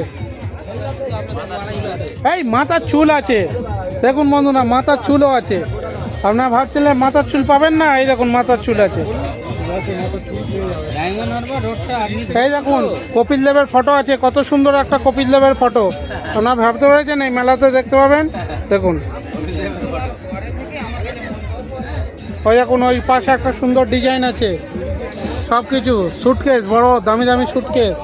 এই মাথার চুল আছে, দেখুন বন্ধুরা মাথার চুলও আছে। আপনারা ভাবছিলেন মাথার চুল পাবেন না, এই দেখুন মাথার চুল আছে। এই দেখুন কপিল দেবের ফটো আছে, কত সুন্দর একটা কপিল দেবের ফটো। আপনারা ভাবতে পেরেছেন এই মেলাতে দেখতে পাবেন। দেখুন ওই দেখুন ওই পাশে একটা সুন্দর ডিজাইন আছে, সব কিছু সুটকেস, বড় দামি দামি সুটকেস।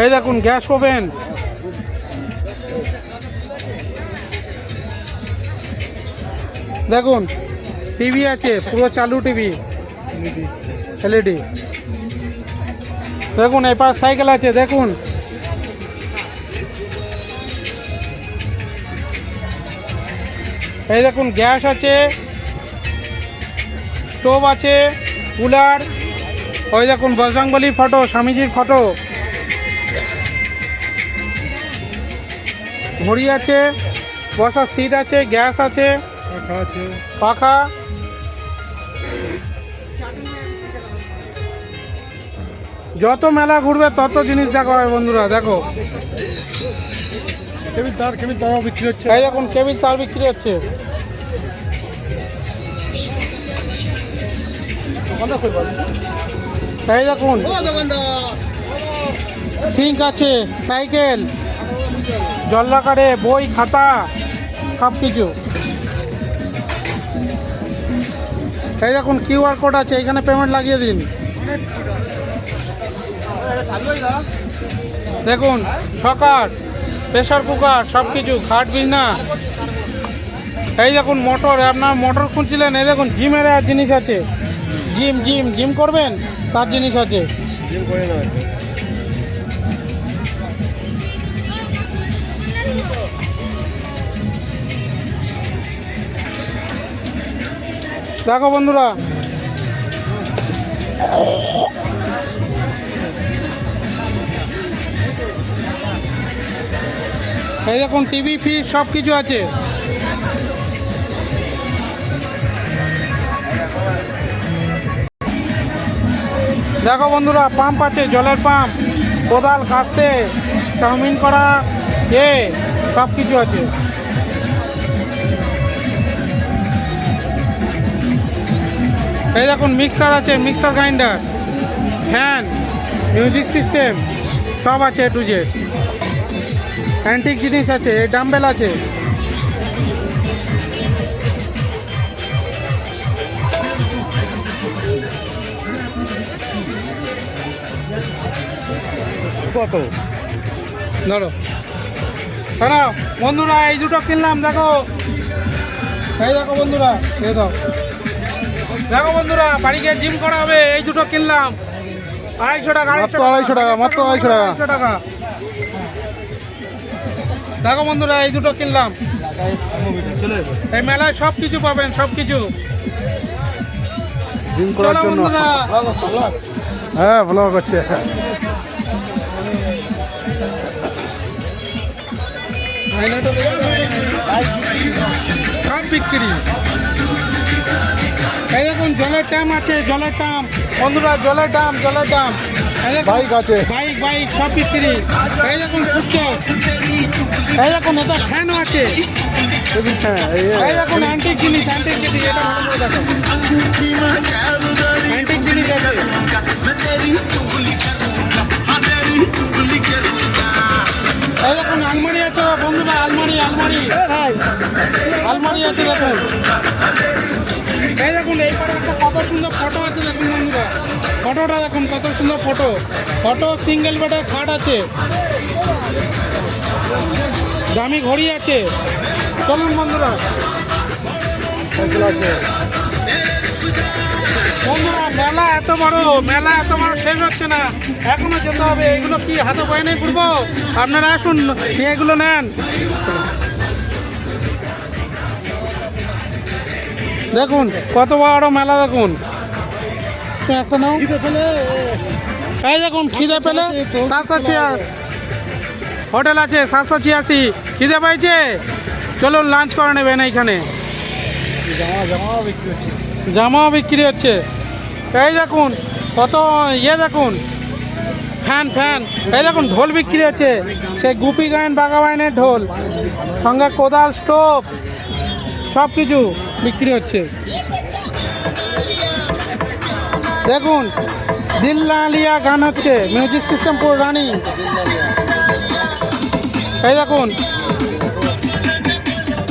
এই দেখুন গ্যাস ওভেন, দেখুন টিভি আছে, পুরো চালু টিভি এলইডি। দেখুন এপার সাইকেল আছে, দেখুন এই দেখুন গ্যাস আছে, স্টোভ আছে, কুলার। ওই দেখুন বজরংবলীর ফটো, স্বামীজির ফটো, ঘড়ি আছে, বসার সিট আছে, গ্যাস আছে, পাখা আছে। পাখা। যত মেলা ঘুরবে তত জিনিস দেখা হয় বন্ধুরা। দেখো কেবিল তারও বিক্রি হচ্ছে। এই দেখুন কেবিল তার বিক্রি হচ্ছে। এই দেখুন সিঙ্ক আছে, সাইকেল, জল্লাকারে, বই খাতা সব কিছু। এই দেখুন কিউআর কোড আছে, এখানে পেমেন্ট লাগিয়ে দিন। দেখুন সকার, প্রেশার কুকার সব কিছু, খাট বিছনা। এই দেখুন মোটর, আপনার মোটর খুঁজছিলেন, এই দেখুন জিমের আর জিনিস আছে, জিম করবেন তার জিনিস আছে। দেখো বন্ধুরা এই দেখুন টিভি ফ্রিজ সব কিছু আছে। দেখো বন্ধুরা পাম্প আছে, জলের পাম্প, কোদাল কাস্তে, চাউমিন করা সব কিছু আছে। এই দেখুন মিক্সার আছে, mixer grinder, fan, music system সব আছে এ টু জেড। অ্যান্টিক জিনিস আছে, এই ডাম্বেল আছে। কত ধরো শোনো বন্ধুরা, এই দুটো কিনলাম। দেখো এই দেখো বন্ধুরা, এই দাও। দেখো বন্ধুরা বাড়ি গিয়ে জিম করা হবে। এই দুটো কিনলাম 250 টাকা, মাত্র 250 টাকা, মাত্র 250 টাকা। দেখো বন্ধুরা এই দুটো কিনলাম। এই মেলায় সব কিছু পাবেন, সব কিছু জিম করার জন্য। বন্ধুরা হ্যাঁ ব্লগ হচ্ছে। সব বিক্রি। এই দেখুন জলের ট্যাম আছে, জলের ট্যাম বন্ধুরা, জলের ট্যাম। বাইক আছে, বাইক সব বিক্রি। এই দেখুন সুটকেস, এই দেখুন এটা ফ্যানও আছে। এই দেখুন অ্যান্টিক জিনিস, এটা ভালো করে দেখো, অ্যান্টিক জিনিস আছে। এই দেখুন আলমারি আছে বন্ধুরা, আলমারি আছে দেখুন। এই দেখুন এই পারে একটা কত সুন্দর ফটো আছে, দেখুন বন্ধুরা ফটোটা দেখুন, কত সুন্দর ফটো। সিঙ্গেল বেডের খাট আছে, দামি ঘড়ি আছে। চলুন বন্ধুরা, মেলা এত বড় শেষ হচ্ছে না, এখনো যেতে হবে। এগুলো কি হাতে পায়ে নেই ঘুরবো? আপনারা আসুন, এগুলো নেন। দেখুন কত বড় মেলা, দেখুন একটা নাও। এই দেখুন খিদে পেলে 786 হোটেল আছে, 786। খিদে পাইছে চলুন লাঞ্চ করে নেবেন। এইখানে জামাও বিক্রি হচ্ছে। এই দেখুন কত দেখুন ফ্যান ফ্যান এই দেখুন ঢোল বিক্রি হচ্ছে, সেই গুপি গায়ন বাঘাবাইনের ঢোল, সঙ্গে কোদাল, স্টোভ, সব কিছু বিক্রি হচ্ছে। দেখুন দিল না লিয়া গান হচ্ছে, মিউজিক সিস্টেম পুরো রানিং। এই দেখুন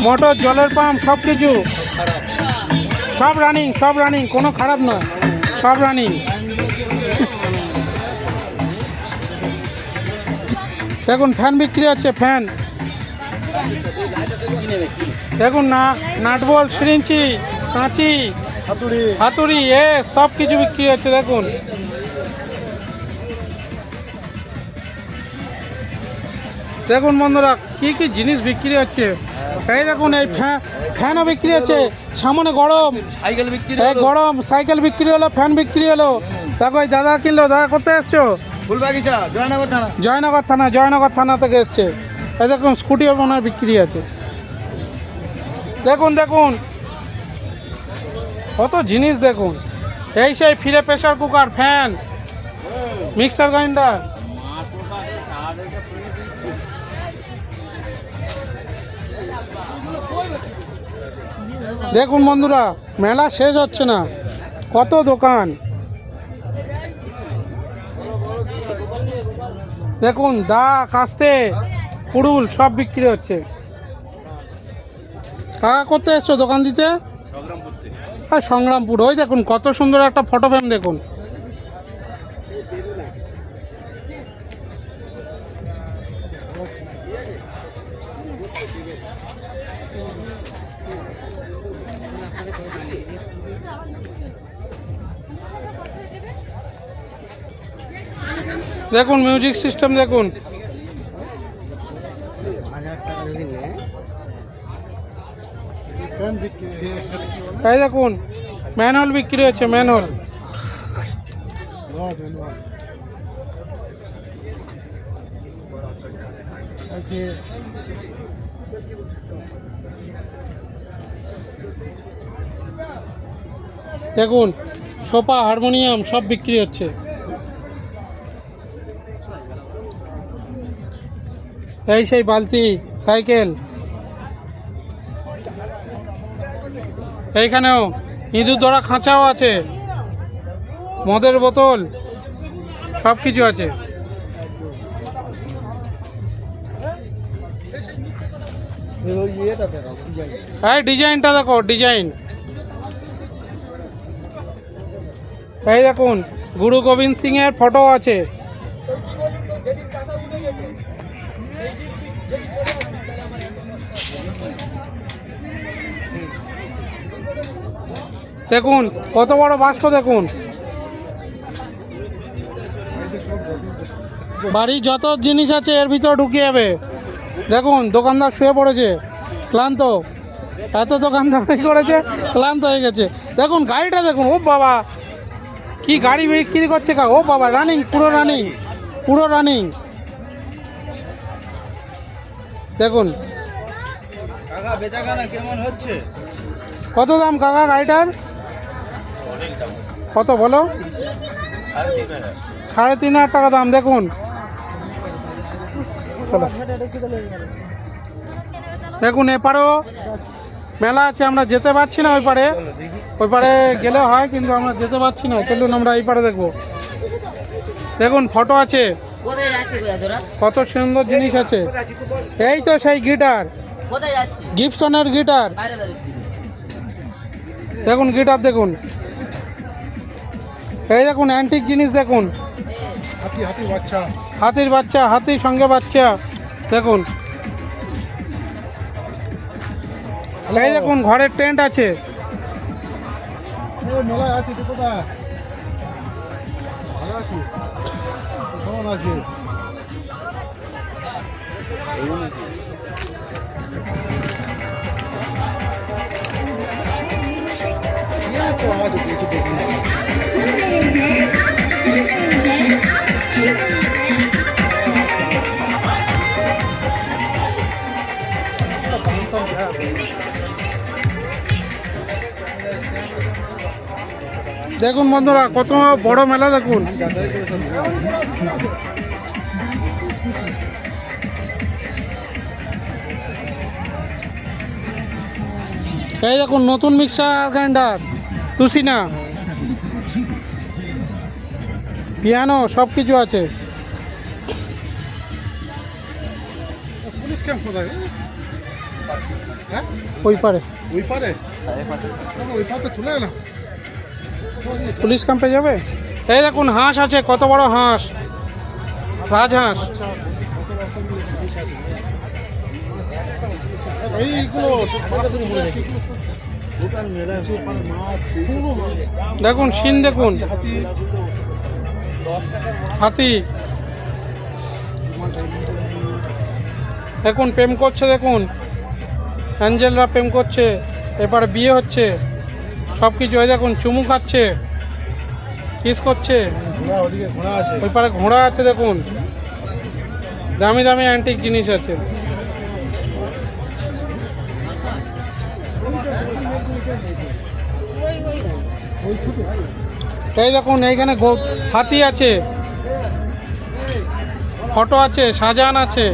মোটর, জলের পাম্প, সব কিছু সব রানিং, সব রানিং, কোনো খারাপ নয়, সব রানিং। দেখুন ফ্যান বিক্রি হচ্ছে, ফ্যান দেখুন না, নাটবল, সিরিঞ্চি, কাঁচি, হাতুড়ি হাতুড়ি, সব কিছু বিক্রি হচ্ছে। দেখুন দেখুন বন্ধুরা কি কি জিনিস বিক্রি হচ্ছে। এই দেখুন এই ফ্যানও বিক্রি হচ্ছে, সামনে গরম সাইকেল বিক্রি গরম সাইকেল বিক্রি হলো, ফ্যান বিক্রি হলো। দেখো এই দাদা কিনলো, দাদা করতে এসছো? ফুলবাগিচা, জয়নগর থানা। জয়নগর থানা থেকে এসছে। এই দেখুন স্কুটিও মনে হয় বিক্রি আছে। দেখুন দেখুন কত জিনিস দেখুন। এই সেই ফিরে pressure cooker, fan, mixer grinder. দেখুন বন্ধুরা মেলা শেষ হচ্ছে না, কত দোকান। দেখুন দা, কাস্তে, কুড়ুল সব বিক্রি হচ্ছে। কাকা করতে এসছো দোকান দিতে? হ্যাঁ সংগ্রামপুর। ওই দেখুন কত সুন্দর একটা ফটো ফ্রেম দেখুন। দেখুন মিউজিক সিস্টেম দেখুন। ফ্যান বিক্রি এই দেখুন ম্যানহোল বিক্রি হচ্ছে, ম্যানহোল। দেখুন সোফা, হারমোনিয়াম সব বিক্রি হচ্ছে। এই সেই বালতি, সাইকেল। এইখানেও ইঁদুর ধরা খাঁচাও আছে, মদের বোতল, সব কিছু আছে। এই ডিজাইনটা দেখো, ডিজাইন। এই দেখুন গুরু গোবিন্দ সিং এর ফটো আছে। দেখুন কত বড় বাস্ক, দেখুন বাড়ির যত জিনিস আছে এর ভিতরে ঢুকে যাবে। দেখুন দোকানদার শুয়ে পড়েছে, ক্লান্ত, এত দোকানদারি করেছে, ক্লান্ত হয়ে গেছে। দেখুন গাড়িটা দেখুন, ও বাবা কি গাড়ি বিক্রি করছে কা, ও বাবা রানিং, পুরো রানিং, পুরো রানিং। দেখুন কাকা বেচাকেনা কেমন হচ্ছে? কত দাম কাকা গাড়িটার? কত বলো? 3,500 টাকা দাম। দেখুন চলো। দেখুন এপারেও মেলা আছে, আমরা যেতে পারছি না ওই পারে গেলে হয়, কিন্তু আমরা যেতে পারছি না। চলুন আমরা এই পারে দেখবো। দেখুন ফটো আছে, কত সুন্দর জিনিস আছে। এই তো সেই গিটার, গিবসনের গিটার। দেখুন গিটার দেখুন। এই দেখুন অ্যান্টিক জিনিস দেখুন, হাতির বাচ্চা, হাতির বাচ্চা, হাতির সঙ্গে বাচ্চা। দেখুন এই দেখুন ঘরের টেন্ট আছে। মেলায় আছি তো, কোথায় ভালো আছি, কেমন আছি? দেখুন বন্ধুরা কত বড় মেলা দেখুন। এই দেখুন নতুন মিক্সার গ্রাইন্ডার, তুসিনা, পিয়ানো সব কিছু আছে। পুলিশ ক্যাম্প কোথায়? হ্যাঁ ওই পারে ওই পারে, ওই পারে চলে গেলাম। পুলিশ ক্যাম্পে যাবে। এই দেখুন হাঁস আছে, কত বড় হাঁস, রাজহাঁস। এইগুলো দেখুন শিন, দেখুন হাতি, দেখুন প্রেম করছে, দেখুন অ্যাঞ্জেলরা প্রেম করছে, এবারে বিয়ে হচ্ছে সব কিছু। এই দেখুন চুমু খাচ্ছে, কিস করছে। ঘোড়া, ওদিকে ঘোড়া আছে। ওই পারে ঘোড়া আছে, দেখুন দামি দামি অ্যান্টিক জিনিস আছে। এই দেখুন এইখানে হাতি আছে, ফটো আছে, শাহজাহান আছে।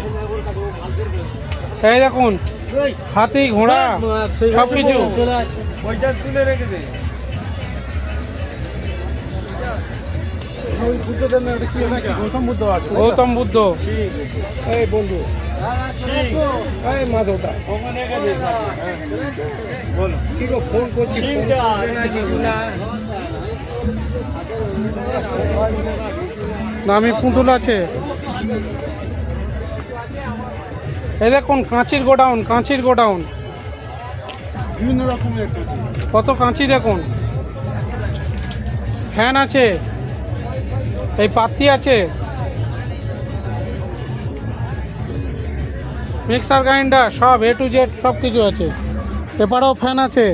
এই দেখুন হাতি, ঘোড়া সব কিছু। ওই বুদ্ধদের না, এটা কি নাকি গৌতম বুদ্ধ আছে? গৌতম বুদ্ধ। এই বন্ধু এই মাধবটা বলো কি গো ফোন করছি, দামি পুতুল আছে। এই দেখুন কাঁচির গোডাউন, কাঁচির গোডাউন, বিভিন্ন রকমের কত কাঁচি দেখুন। ফ্যান আছে, এই পাত্তি আছে, মিক্সার গ্রাইন্ডার সব A to Z সব কিছু আছে। এপারেও ফ্যান আছে।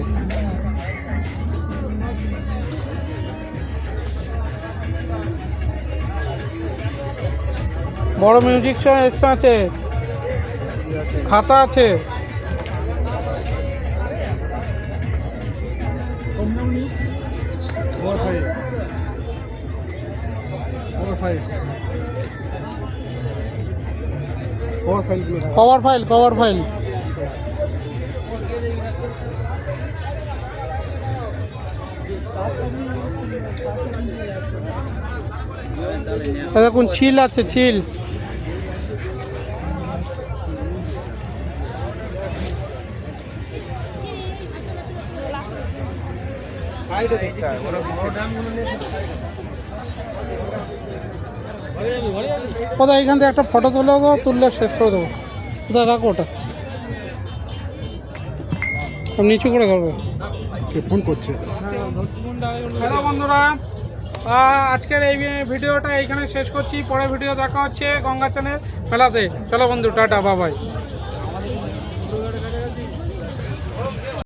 বড় মিউজিক সিস্টেম আছে, খাতা আছে। Over five, over five, over ফাইলগুলো থাকে। Cover file, cover file. দেখুন চিল আছে, চিল। সাইডে দেখতে হয় ওরা কোথায় এখান থেকে একটা ফটো তুলে দেবো, তুললে শেষ করে দেবো। কোথায় রাখো ওটা, নিচু করে ধরবে। ফোন করছে। হ্যালো বন্ধুরা, আজকের এই ভিডিওটা এইখানে শেষ করছি। পরের ভিডিও দেখা হচ্ছে গঙ্গাচনের মেলাতে। চলো বন্ধু, টাটা, বাবাই।